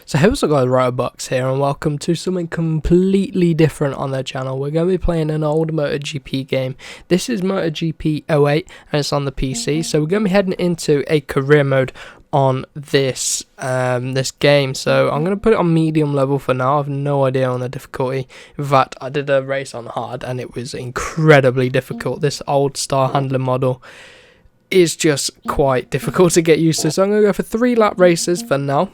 So hey, what's up guys, Riotbox here and welcome to something completely different on their channel. We're going to be playing an old MotoGP game. This is MotoGP 08 and it's on the PC. So we're going to be heading into a career mode on this this game. So I'm going to put it on medium level for now. I have no idea on the difficulty. In fact, I did a race on hard and it was incredibly difficult. This old star handling model is just quite difficult to get used to. So I'm going to go for 3 lap races for now.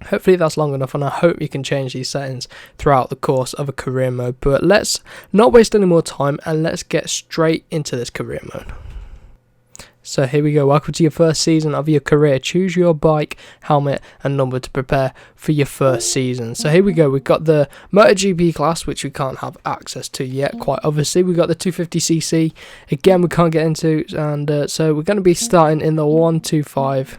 Hopefully that's long enough, and I hope you can change these settings throughout the course of a career mode. But let's not waste any more time and let's get straight into this career mode. So here we go. Welcome to your first season of your career. Choose your bike, helmet and number to prepare for your first season. So here we go. We've got the MotoGP class, which we can't have access to yet, quite obviously. We've got the 250cc. Again, we can't get into, and so we're going to be starting in the 125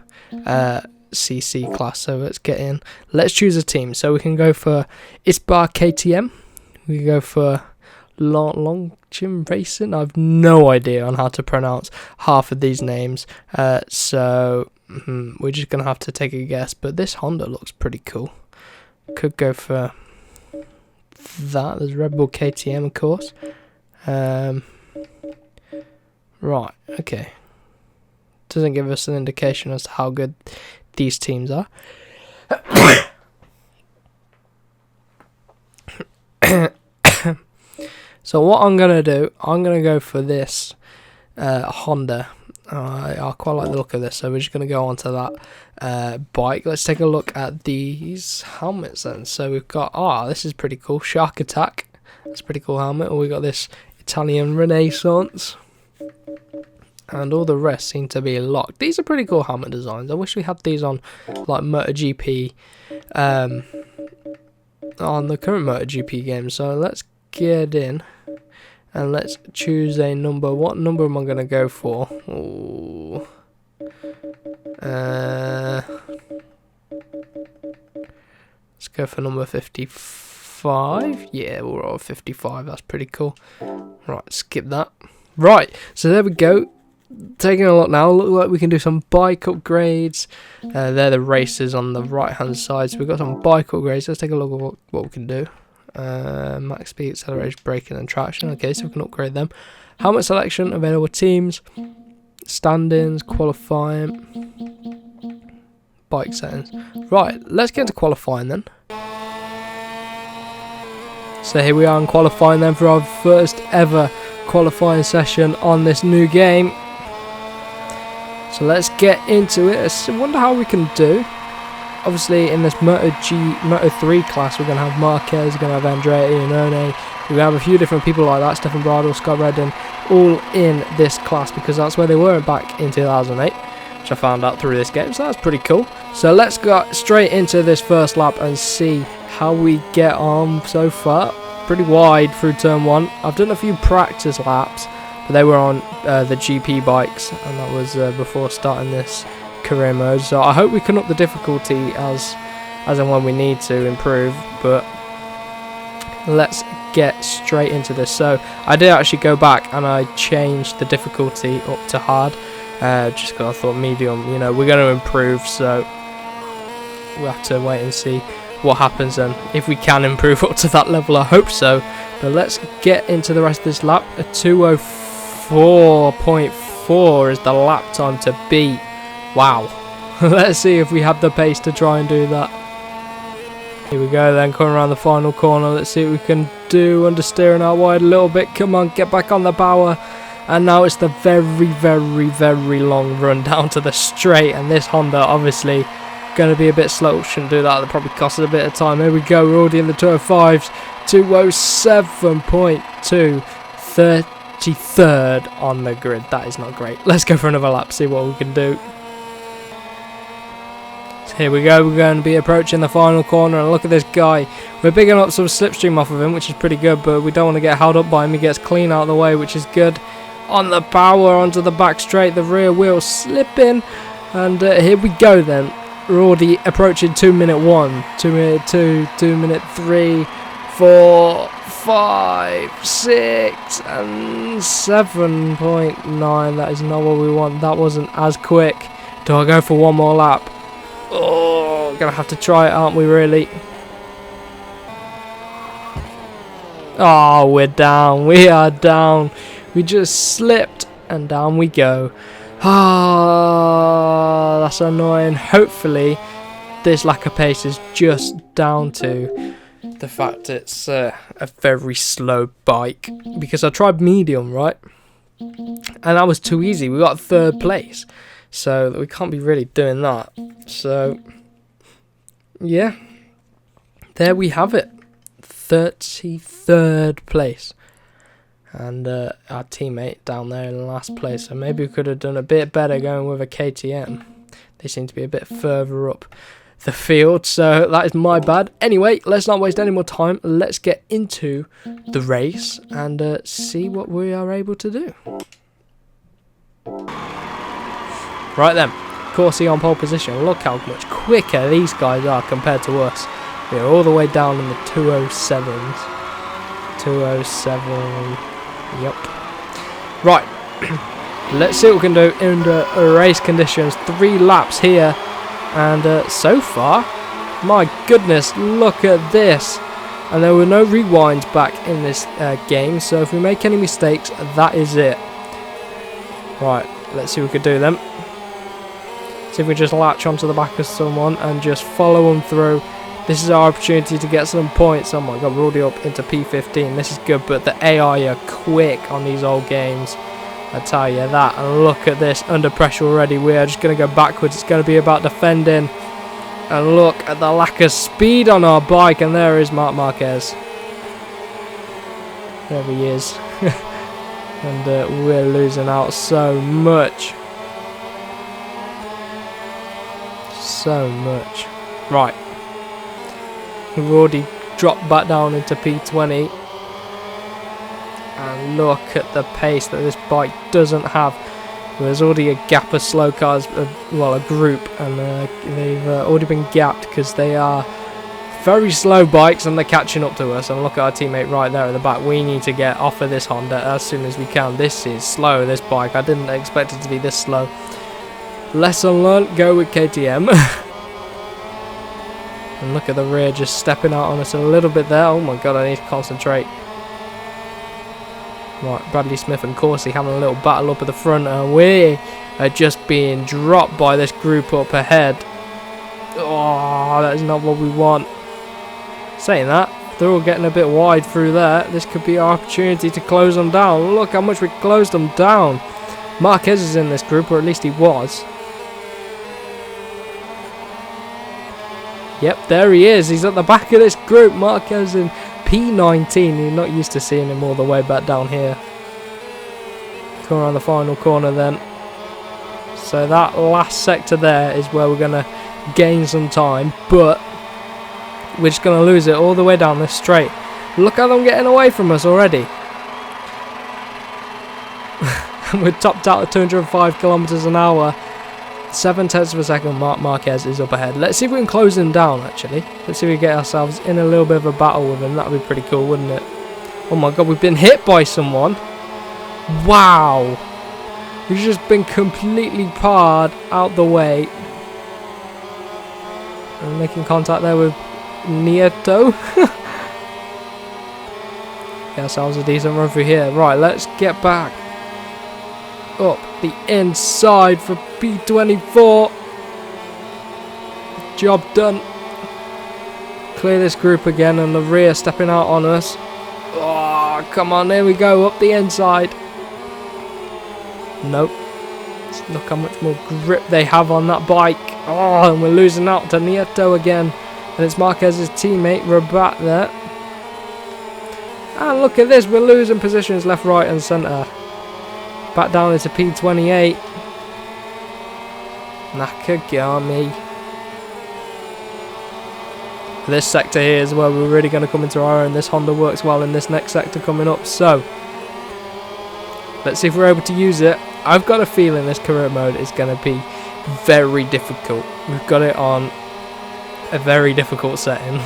cc class. So let's get in. Let's choose a team. So we can go for Isbar KTM. We can go for Longchin Racing. I have no idea on how to pronounce half of these names. So we're just gonna have to take a guess. But this Honda looks pretty cool. Could go for that. There's Red Bull KTM, of course. Right. Okay. Doesn't give us an indication as to how good these teams are. So what I'm going to do, I'm going to go for this Honda. I quite like the look of this, so we're just going to go onto that bike. Let's take a look at these helmets then. So we've got, this is pretty cool, Shark Attack. That's a pretty cool helmet. Or we got this Italian Renaissance. And all the rest seem to be locked. These are pretty cool helmet designs. I wish we had these on like MotoGP, on the current MotoGP game. So let's get in and let's choose a number. What number am I going to go for? Ooh. Let's go for number 55. Yeah, we're all 55. That's pretty cool. Right, skip that. Right, so there we go. Taking a look now, look like we can do some bike upgrades. They're the races on the right hand side, so we've got some bike upgrades. Let's take a look at what we can do. Max speed, acceleration, braking and traction. Okay, so we can upgrade them. Helmet selection, available teams, standings, qualifying, bike settings. Right, let's get into qualifying then. So here we are in qualifying then for our first ever qualifying session on this new game. So let's get into it. I wonder how we can do. Obviously in this Moto3 class we're going to have Marquez, we're going to have Andretti and Erne. We're going to have a few different people like that, Stefan Bradl, Scott Redden, all in this class because that's where they were back in 2008, which I found out through this game, so that's pretty cool. So let's go straight into this first lap and see how we get on so far. Pretty wide through turn 1. I've done a few practice laps, but they were on the GP bikes, and that was before starting this career mode. So I hope we can up the difficulty as and when we need to improve. But let's get straight into this. So I did actually go back and I changed the difficulty up to hard, just because I thought medium. You know, we're going to improve, so we'll have to wait and see what happens, and if we can improve up to that level, I hope so. But let's get into the rest of this lap. A 2:04.4 is the lap time to beat. Wow. Let's see if we have the pace to try and do that. Here we go then, coming around the final corner. Let's see what we can do. Understeering out wide a little bit. Come on, get back on the power. And now it's the very, very, very long run down to the straight, and this Honda obviously going to be a bit slow. Shouldn't do that, that'll probably cost us a bit of time. Here we go, we're already in the 205s. 207.2, 33rd on the grid. That is not great. Let's go for another lap, see what we can do. So here we go, we're going to be approaching the final corner, and look at this guy. We're picking up some slipstream off of him, which is pretty good, but we don't want to get held up by him. He gets clean out of the way, which is good. On the power, onto the back straight, the rear wheel slipping, and here we go then. We're already approaching 2 minute 1, 2 minute 2, 2 minute 3, 4, 5, 6 and 7.9. That is not what we want. That wasn't as quick. Do I go for one more lap? Oh, gonna have to try it, aren't we, really? Oh, we're down. We are down. We just slipped, and down we go. Ah, that's annoying. Hopefully, this lack of pace is just down to the fact it's a very slow bike. Because I tried medium, right? And that was too easy. We got 3rd place. So we can't be really doing that. So, yeah. There we have it. 33rd place. And our teammate down there in last place. So maybe we could have done a bit better going with a KTM. They seem to be a bit further up the field, so that is my bad. Anyway, let's not waste any more time. Let's get into the race and see what we are able to do. Right then, Rossi on pole position. Look how much quicker these guys are compared to us. We're all the way down in the 207s. 207. Yep. Right. Let's see what we can do under race conditions. 3 laps here. And so far, my goodness, look at this. And there were no rewinds back in this game. So if we make any mistakes, that is it. Right. Let's see what we can do then. See if we just latch onto the back of someone and just follow them through. This is our opportunity to get some points. Oh my god, we're already up into P15. This is good, but the AI are quick on these old games. I tell you that. And look at this, under pressure already. We are just going to go backwards. It's going to be about defending. And look at the lack of speed on our bike. And there is Marc Marquez. There he is. And we're losing out so much. So much. Right. We've already dropped back down into P20. And look at the pace that this bike doesn't have. There's already a gap of slow cars, well, a group, and they've already been gapped because they are very slow bikes and they're catching up to us. And look at our teammate right there at the back. We need to get off of this Honda as soon as we can. This is slow, this bike. I didn't expect it to be this slow. Lesson learned, go with KTM. And look at the rear just stepping out on us a little bit there. Oh my god, I need to concentrate. Right, Bradley Smith and Rossi having a little battle up at the front, and we are just being dropped by this group up ahead. Oh, that is not what we want. Saying that, they're all getting a bit wide through there. This could be our opportunity to close them down. Look how much we closed them down. Marquez is in this group, or at least he was. Yep, there he is. He's at the back of this group. Marquez in P19. You're not used to seeing him all the way back down here. Come around the final corner then. So that last sector there is where we're going to gain some time. But we're just going to lose it all the way down this straight. Look how they're getting away from us already. We're topped out at 205 kilometers an hour. 7 tenths of a second. Marc Marquez is up ahead. Let's see if we can close him down, actually. Let's see if we get ourselves in a little bit of a battle with him. That would be pretty cool, wouldn't it? Oh my god, we've been hit by someone. Wow. We've just been completely parred out the way. And making contact there with Nieto. Get ourselves a decent run through here. Right, let's get back up the inside for P24. Job done. Clear this group again, and the rear stepping out on us. Oh, come on, there we go, up the inside. Nope. Look how much more grip they have on that bike. Oh, and we're losing out to Nieto again. And it's Marquez's teammate, Rabat, there. And look at this, we're losing positions left, right and centre. Back down into P28. Nakagami. This sector here is where we're really going to come into our own. This Honda works well in this next sector coming up. So, let's see if we're able to use it. I've got a feeling this career mode is going to be very difficult. We've got it on a very difficult setting.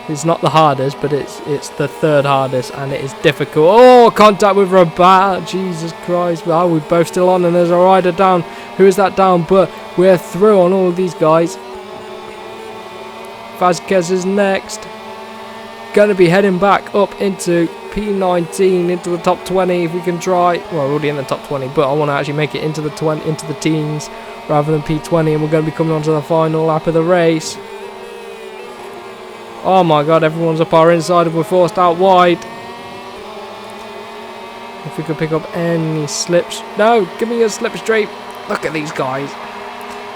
It's not the hardest, but it's the 3rd hardest, and it is difficult. Oh, contact with Rabat. Jesus Christ. Well, we're both still on, and there's a rider down. Who is that down? But we're through on all of these guys. Vasquez is next. Going to be heading back up into P19, into the top 20 if we can try. Well, we're already in the top 20, but I want to actually make it into the teens rather than P20, and we're going to be coming on to the final lap of the race. Oh my god, everyone's up our inside and we're forced out wide. If we could pick up any slips. No, give me a slipstream. Look at these guys.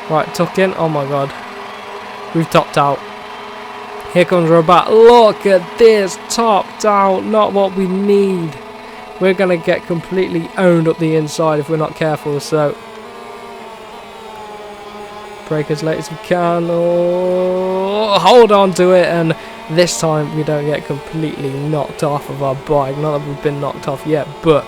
Right, tuck in. Oh my god. We've topped out. Here comes Rabat. Look at this. Topped out. Not what we need. We're going to get completely owned up the inside if we're not careful. So, brake as late as we can. Oh, hold on to it. And this time we don't get completely knocked off of our bike. Not that we've been knocked off yet, but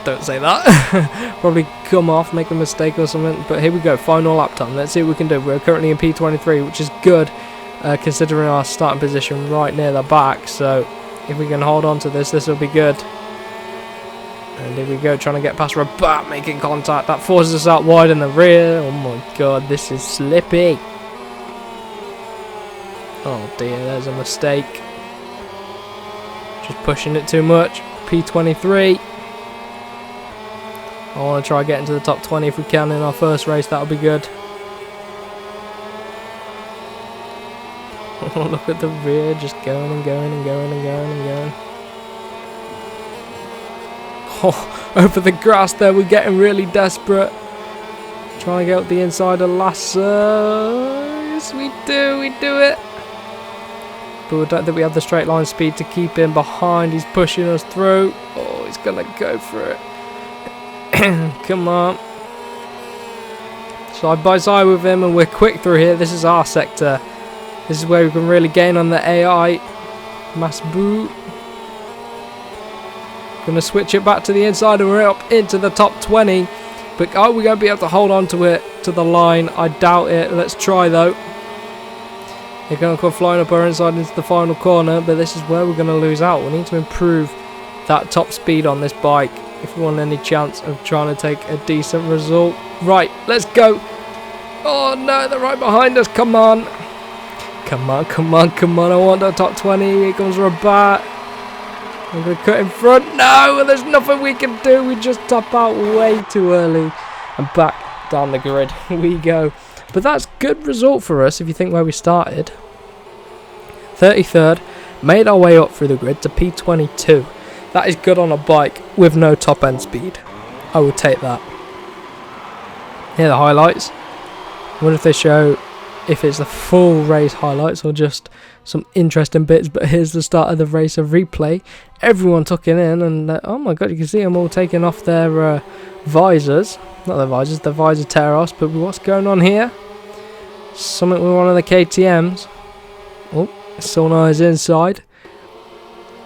don't say that. Probably come off, make a mistake or something. But here we go, final lap time. Let's see what we can do. We're currently in P23, which is good considering our starting position right near the back. So if we can hold on to this, this will be good. And here we go, trying to get past Rabat, making contact. That forces us out wide in the rear. Oh my god, this is slippy. Oh dear, there's a mistake. Just pushing it too much. P23. I want to try get into the top 20 if we can in our first race. That'll be good. Oh, look at the rear, just going and going and going and going and going. Oh, over the grass there, we're getting really desperate. Trying to get up the inside of Lasso. Yes, we do it. But we don't think we have the straight line speed to keep him behind. He's pushing us through. Oh, he's going to go for it. Come on. Side by side with him, and we're quick through here. This is our sector. This is where we can really gain on the AI. Masboo. Gonna switch it back to the inside, and we're up into the top 20. But are we going to be able to hold on to it to the line? I doubt it. Let's try though. They're going to come flying up our inside into the final corner, but this is where we're going to lose out. We need to improve that top speed on this bike if we want any chance of trying to take a decent result. Right, let's go. Oh no, they're right behind us. Come on. Come on, come on, come on. I want the top 20. Here comes Rabat. I'm going to cut in front. No, there's nothing we can do. We just top out way too early. And back down the grid we go. But that's good result for us if you think where we started. 33rd. Made our way up through the grid to P22. That is good on a bike with no top end speed. I will take that. Here are the highlights. I wonder if they show if it's the full race highlights or just some interesting bits. But here's the start of the race, a replay. Everyone took it in, and oh my god, you can see them all taking off their visors. Not their visors, the visor tear offs. But what's going on here? Something with one of the KTMs. Oh, Solna is inside.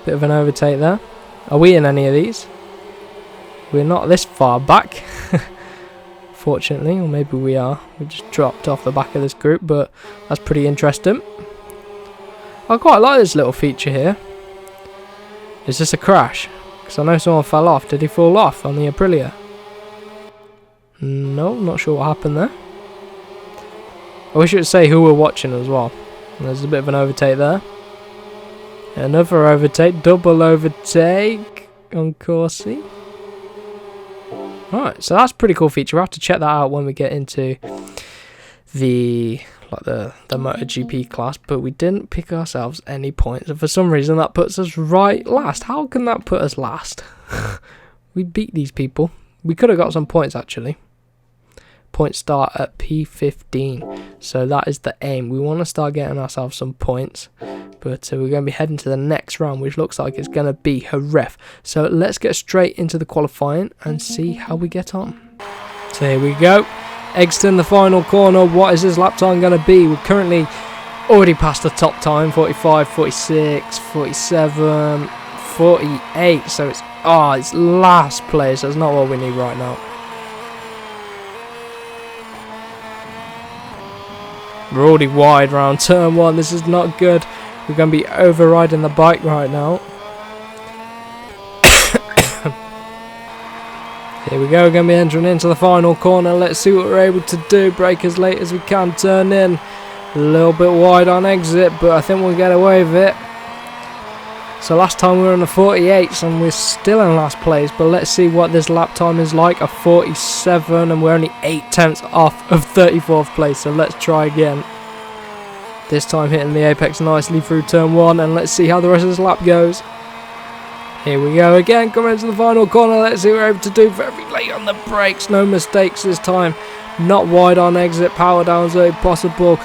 Bit of an overtake there. Are we in any of these? We're not this far back. Fortunately, or maybe we are. We just dropped off the back of this group, but that's pretty interesting. I quite like this little feature here. Is this a crash? Because I know someone fell off. Did he fall off on the Aprilia? No, not sure what happened there. I wish it would say who we're watching as well. And there's a bit of an overtake there. Another overtake, double overtake on Corsi. Alright, so that's a pretty cool feature. We'll have to check that out when we get into the MotoGP class, but we didn't pick ourselves any points, and for some reason that puts us right last. How can that put us last? We beat these people. We could have got some points actually. Points start at P15, so that is the aim. We want to start getting ourselves some points, but we're going to be heading to the next round, which looks like it's going to be horrific. So let's get straight into the qualifying and see how we get on. So here we go, exiting the final corner. What is this lap time going to be? We're currently already past the top time, 45, 46, 47, 48, so it's last place. That's not what we need right now. We're already wide round turn 1. This is not good. We're going to be overriding the bike right now. Here we go. We're going to be entering into the final corner. Let's see what we're able to do. Brake as late as we can. Turn in. A little bit wide on exit, but I think we'll get away with it. So last time we were in the 48s and we're still in last place, but let's see what this lap time is like. A 47, and we're only 8/10 off of 34th place, so let's try again. This time hitting the apex nicely through turn 1, and let's see how the rest of this lap goes. Here we go again, coming into the final corner. Let's see what we're able to do. Very late on the brakes, no mistakes this time. Not wide on exit, power down so possible.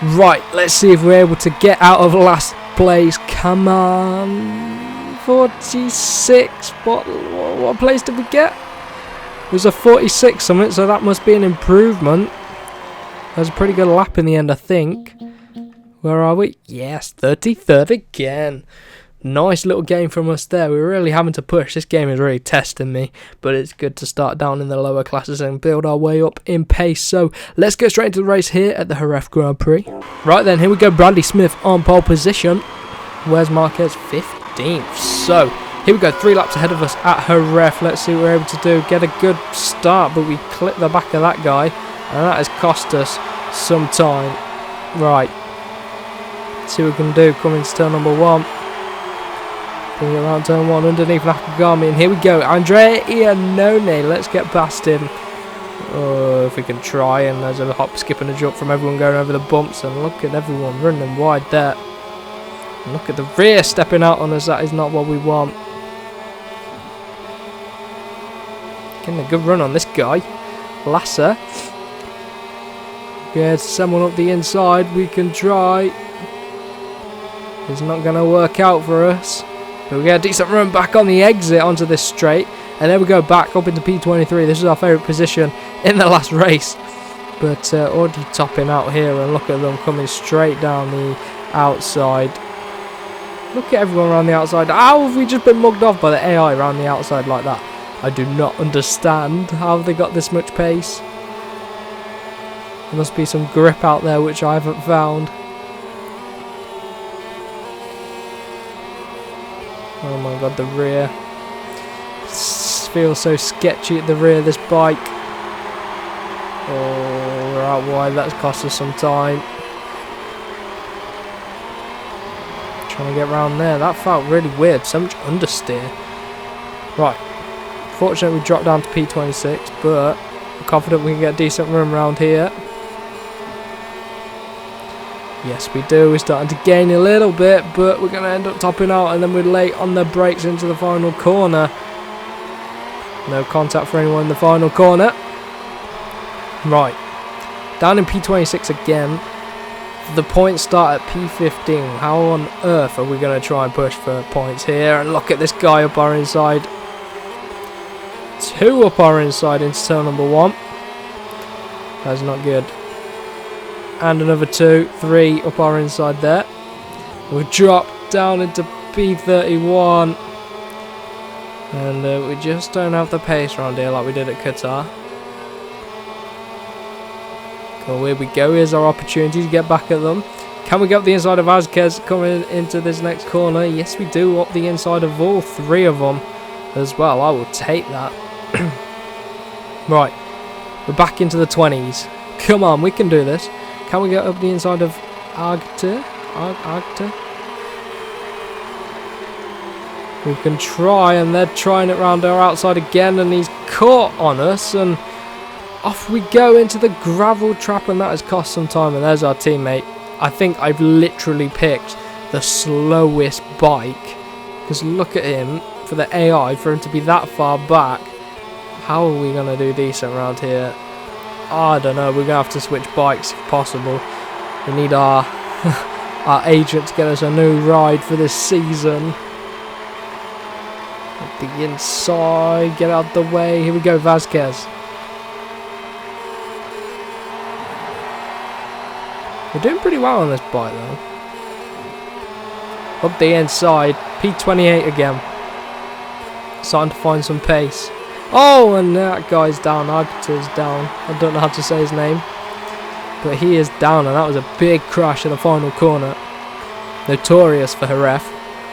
Right, let's see if we're able to get out of last place. Come on, 46. What place did we get? It was a 46 something, so that must be an improvement. That was a pretty good lap in the end, I think. Where are we? Yes, 33rd again. Nice little game from us there. We're really having to push. This game is really testing me, but it's good to start down in the lower classes and build our way up in pace. So let's get straight into the race here at the Jerez Grand Prix. Right then, here we go. Bradley Smith on pole position. Where's Marquez? 15th. So here we go. 3 laps ahead of us at Jerez. Let's see what we're able to do. Get a good start, but we clip the back of that guy, and that has cost us some time. Right. Let's see what we can do. Coming to turn number 1. Bring it around turn 1 underneath Nakagami, and here we go. Andrea Iannone, let's get past him. Oh, if we can try, and there's a hop, skip and a jump from everyone going over the bumps, and look at everyone running wide there. And look at the rear stepping out on us, that is not what we want. Getting a good run on this guy. Lasser. Yeah, someone up the inside, we can try. It's not going to work out for us. But we get a decent run back on the exit onto this straight, and then we go back up into P23. This is our favourite position in the last race, but already topping out here, and look at them coming straight down the outside. Look at everyone around the outside. How have we just been mugged off by the AI around the outside like that? I do not understand how they got this much pace. There must be some grip out there which I haven't found. Oh my god, the rear. Feels so sketchy at the rear of this bike. Oh, we're out wide, that's cost us some time. Trying to get around there, that felt really weird, so much understeer. Right, fortunately we dropped down to P26, but I'm confident we can get a decent run around here. Yes, we do. We're starting to gain a little bit, but we're going to end up topping out, and then we're late on the brakes into the final corner. No contact for anyone in the final corner. Right. Down in P26 again. The points start at P15. How on earth are we going to try and push for points here? And look at this guy up our inside. 2 up our inside into turn number 1. That's not good. And another 2, 3 up our inside there. We'll drop down into P31. And we just don't have the pace around here like we did at Qatar. Cool, here we go. Here's our opportunity to get back at them. Can we get up the inside of Vazquez coming into this next corner? Yes, we do. Up the inside of all 3 of them as well. I will take that. Right. We're back into the 20s. Come on, we can do this. Can we get up the inside of Agta? We can try, and they're trying it round our outside again, and he's caught on us, and off we go into the gravel trap, and that has cost some time. And there's our teammate. I think I've literally picked the slowest bike, because look at him, for the AI, for him to be that far back. How are we going to do decent around here? I don't know, we're going to have to switch bikes if possible. We need our our agent to get us a new ride for this season. At the inside, get out the way. Here we go, Vazquez. We're doing pretty well on this bike though. Up the inside, P28 again. Starting to find some pace. Oh, and that guy's down. Agta's down. I don't know how to say his name, but he is down, and that was a big crash in the final corner. Notorious for Jerez.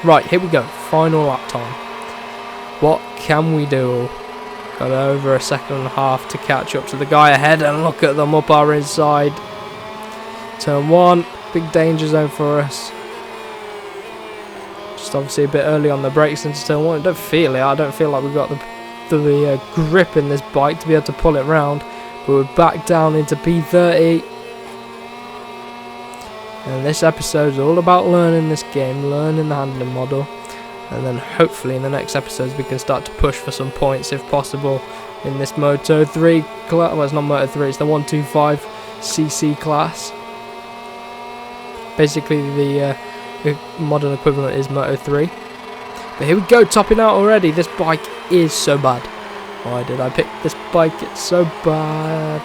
Right, here we go. Final lap time. What can we do? Got over a second and a half to catch up to the guy ahead, and look at them up our inside. Turn 1, big danger zone for us. Just obviously a bit early on the brakes into turn 1. I don't feel it. I don't feel like we've got the grip in this bike to be able to pull it round. But we're back down into P30. And this episode is all about learning this game, learning the handling model. And then hopefully in the next episodes we can start to push for some points if possible in this Moto3 class. Well, it's not Moto3, it's the 125cc class. Basically the modern equivalent is Moto3. But here we go, topping out already. This bike is so bad. Why did I pick this bike? It's so bad.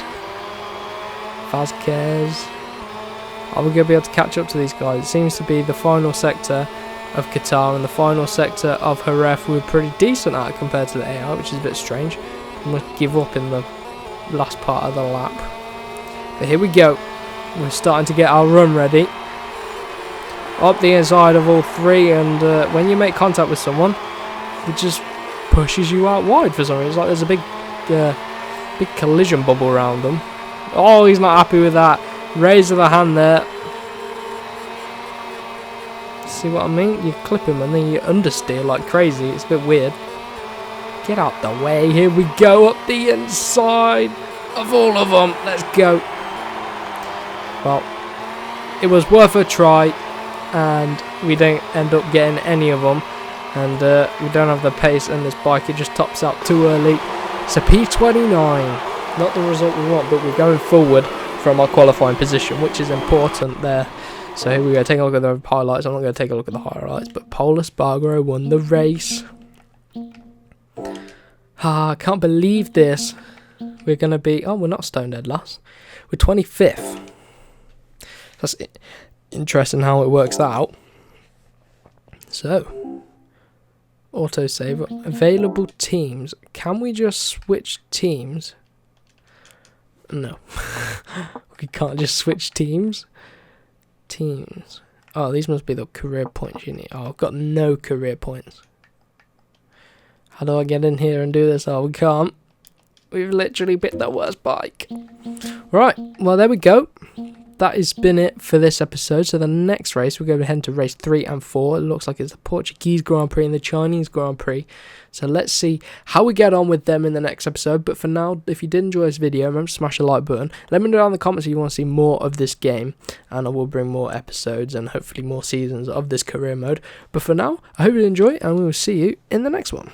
Vasquez. Are we going to be able to catch up to these guys? It seems to be the final sector of Qatar and the final sector of Jerez we're pretty decent at compared to the AI, which is a bit strange. I'm going to give up in the last part of the lap. But here we go. We're starting to get our run ready. Up the inside of all three, and when you make contact with someone, it just pushes you out wide for some reason. It's like there's a big collision bubble around them. Oh, he's not happy with that. Raise of the hand there. See what I mean? You clip him and then you understeer like crazy. It's a bit weird. Get out the way. Here we go, up the inside of all of them. Let's go. Well, it was worth a try, and we don't end up getting any of them. And we don't have the pace in this bike. It just tops out too early. It's a P29. Not the result we want, but we're going forward from our qualifying position, which is important there. So here we go, taking a look at the highlights. I'm not going to take a look at the highlights, but Pol Espargaro won the race. I can't believe this. We're going to be... Oh, we're not stone dead last. We're 25th. That's interesting how it works out. So, autosave. Available teams. Can we just switch teams? No. We can't just switch teams. Teams. Oh, these must be the career points you need. Oh, I've got no career points. How do I get in here and do this? Oh, we can't. We've literally picked the worst bike. Right, well, there we go. That has been it for this episode. So the next race, we're going to head to race 3 and 4. It looks like it's the Portuguese Grand Prix and the Chinese Grand Prix. So let's see how we get on with them in the next episode. But for now, if you did enjoy this video, remember to smash the like button. Let me know down in the comments if you want to see more of this game. And I will bring more episodes and hopefully more seasons of this career mode. But for now, I hope you enjoy, and we will see you in the next one.